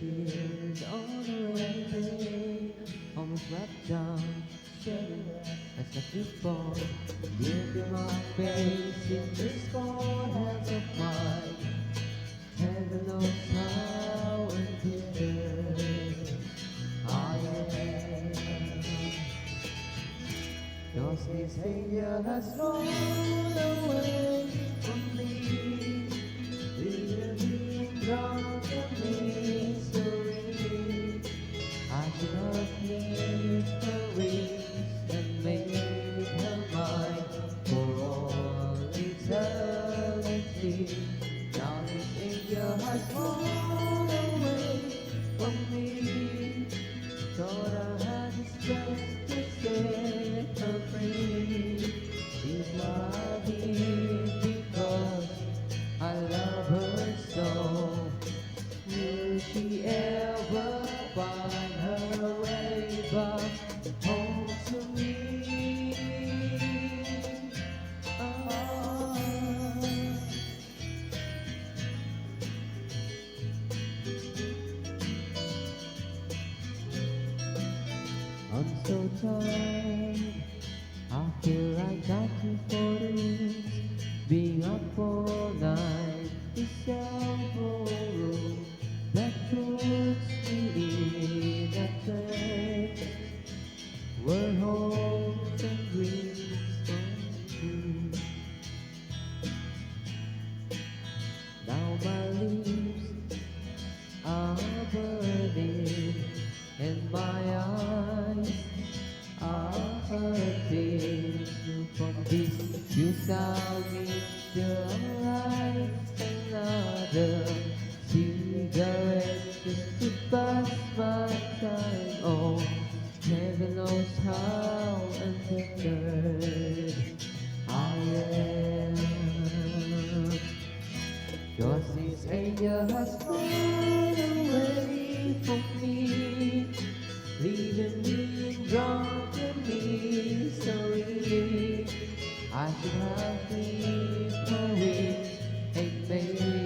tears on the rain, almost wrapped down, shedding as I keep on. Dipping my face in this cold hands of mine. Heaven knows how undefeated I am. 'Cause this Savior has gone away from me, leaving me in drunken misery. I should have lived her wings and made her mine for all eternity. Now this Savior has gone away from me. Thought I had his strength to set her free. She's my dear because I love her so. Will she ever find her way back home to me? I'm so tired, I feel like nothing for the weeks. Being up all night is self-rule that puts me in a place where hopes and dreams come true. Now my lips are burning and my eyes are hurting from this. You sound me the light another cigarette just to pass my time. Oh, heaven knows how undefeated I am. 'Cause this angel has gone away from me, leaving me in drunken misery. I should have lived her wings and made